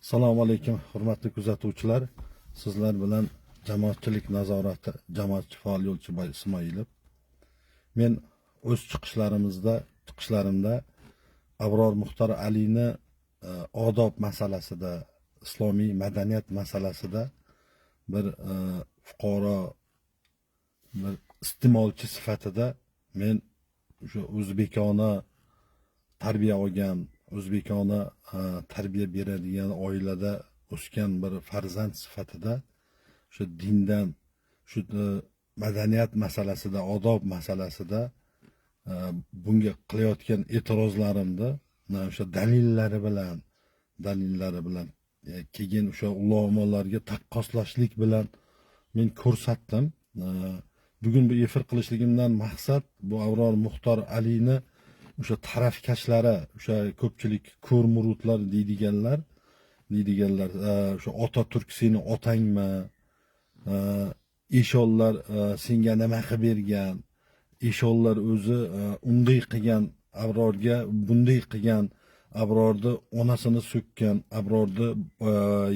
Assalomu alaykum, hurmatli kuzatuvchilar. Sizlar bilan jamoatchilik nazorati, jamoatchi faol yo'lchi Ismoilov. Men o'z chiqishlarimda Abror Muxtor Alini odob masalasida, islomiy madaniyat masalasida bir fuqaro, bir iste'molchi sifatida men o'sha o'zbekona tarbiya olgan, o'zbekona tarbiya beradigan oilada o'sgan bir farzand sifatida shu dindan, shu madaniyat masalasida, odob masalasida bunga qilayotgan e'tirozlarimni o'sha dalillari bilan keyin o'sha ulamolarga taqqoslashlik bilan men ko'rsatdim. Bugun bu efir qilishligimdan maqsad bu Abror Muxtor Alini o'sha tarafkashlari, o'sha ko'pchilik ko'rmurutlar deydiganlar, o'sha Otaturk seni otangmi, eshonlar senga nima qilib bergan, eshonlar o'zi unday qilgan, Abrorga bunday qilgan, Abrorni onasini so'kkan, Abrorni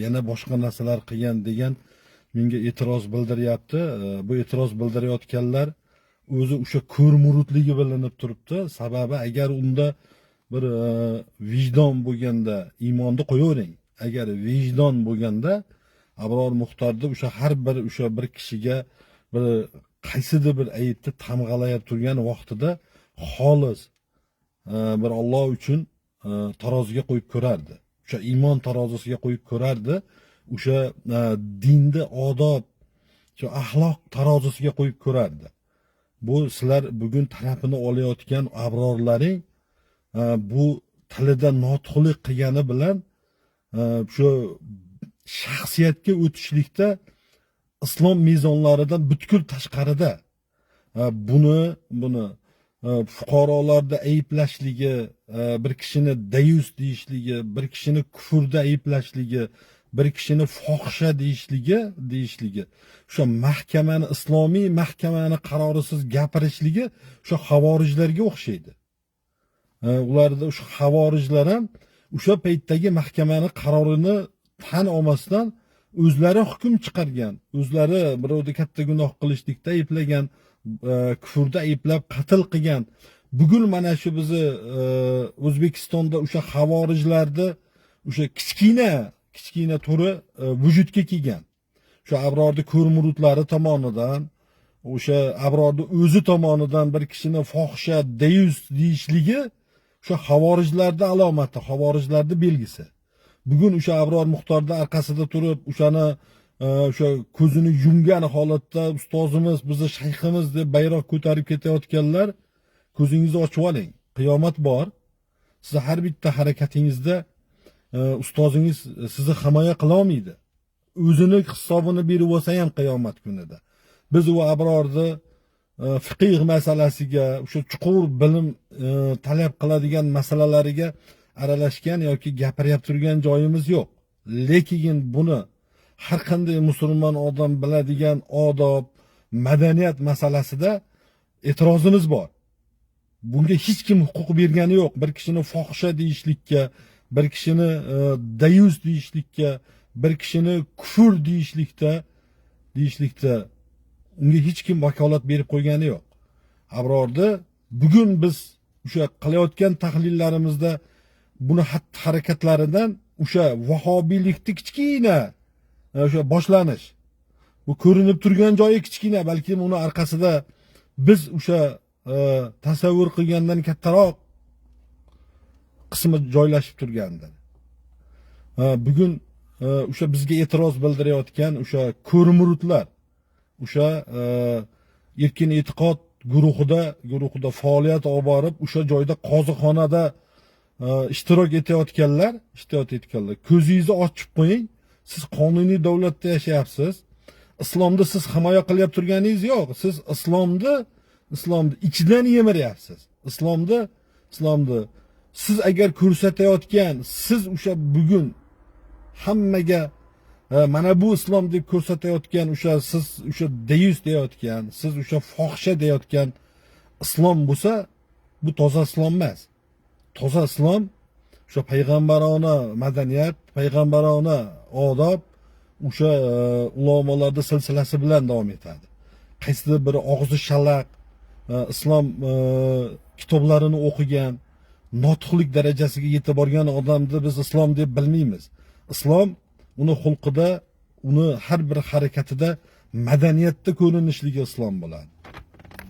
yana boshqa narsalar qilgan degan menga e'tiroz bildiryapti. Bu e'tiroz bildirayotganlar o'zi o'sha ko'rmurutligi bilinib turibdi. Sababi agar unda bir vijdon bo'lganda, iymonni qo'yavering. Agar vijdon bo'lganda Abror Muxtorni o'sha har bir kishiga bir qaysidir bir ayibni tamg'alayib turgan vaqtida xolis bir Alloh uchun taroziga qo'yib ko'rardi. O'sha iymon tarozisiga qo'yib ko'rardi. O'sha dinni odob, o'sha axloq tarozisiga qo'yib ko'rardi. Bu sizlar bugun tarafini olayotgan abrorlaring bu tilida notiqlik qilgani bilan shu shaxsiyatga o'tishlikda islom mezonlaridan butkul tashqarida buni fuqarolarda ayblashligi, bir kishini dayus deyishligi, bir kishini kufrda ayblashligi, bir kishini fohisha deyishligi, o'sha mahkamani, islomiy mahkamani qarorisiz gapirishligi o'sha xavorijlarga o'xshaydi. Ularda o'sha xavorijlar ham o'sha paytdagi mahkamani qarorini tan olmasdan o'zlari hukm chiqargan, o'zlari birovni katta gunoh qilishlikda ayblagan, kufrda ayblab qatl qilgan. Bugun mana shu bizni O'zbekistonda o'sha xavorijlarni o'sha kichkina turi vujudga kelgan. O'sha Abrorni ko'rmurutlari tomonidan, o'sha Abrorni o'zi tomonidan bir kishini fohisha, deyus deyishligi o'sha xavorijlarning alomati, xavorijlarning belgisi. Bugun o'sha Abror Muxtorning orqasida turib, o'shani o'sha ko'zini yumgan holatda ustozimiz, bizni shayximiz deb bayroq ko'tarib ketayotganlar, ko'zingizni ochib oling. Qiyomat bor. Siz har bitta harakatingizda ustozingiz sizni himoya qila olmaydi. O'zini hisobini berib olsa ham qiyomat kunida. Biz u Abrorni fiqh masalasiga, o'sha chuqur bilim talab qiladigan masalalariga aralashgan yoki gapirib turgan joyimiz yo'q. Lekin buni har qanday musulmon odam biladigan odob, madaniyat masalasida e'tirozimiz bor. Bunga hech kim huquq bergani yo'q. Bir kishini fohisha deyishlikka, bir kishini dayus deyishlikka, bir kishini kufr deyishlikda unga hech kim vakolat berib qo'ygani yo'q. Abrorni bugun biz o'sha qilayotgan tahlillarimizda buni harakatlaridan o'sha vahobiylikni kichkina o'sha boshlanish, bu ko'rinib turgan joyi kichkina, balki uni orqasida biz o'sha tasavvur qilgandan kattaroq qismi joylashib turgandir. Bugun o'sha bizga e'tiroz bildirayotgan o'sha ko'rmurutlar, o'sha erkin e'tiqod guruhida faoliyat olib borib, o'sha joyda qozixonada ishtirok etayotganlar, ko'zingizni ochib qo'ying. Siz qonuniy davlatda yashayapsiz. Islomda siz himoya qilyap turganingiz yo'q. Siz islomni ichidan yemiryapsiz. Islomda siz agar ko'rsatayotgan, siz o'sha bugun hammaga mana bu islom deb ko'rsatayotgan, o'sha siz o'sha deyus deyotgan, siz o'sha fohisha deyotgan islom bo'lsa, bu toza islom emas. Toza islom o'sha payg'ambarona madaniyat, payg'ambarona odob o'sha ulamolarda silsilasi bilan davom etadi. Qaysidir bir og'zi shalaq islom kitoblarini o'qigan, notiqlik darajasiga yetib borgan odamni biz islom deb bilmaymiz. Islom uni xulqida, uni har bir harakatida madaniyatda ko'rinishligi islom bo'ladi.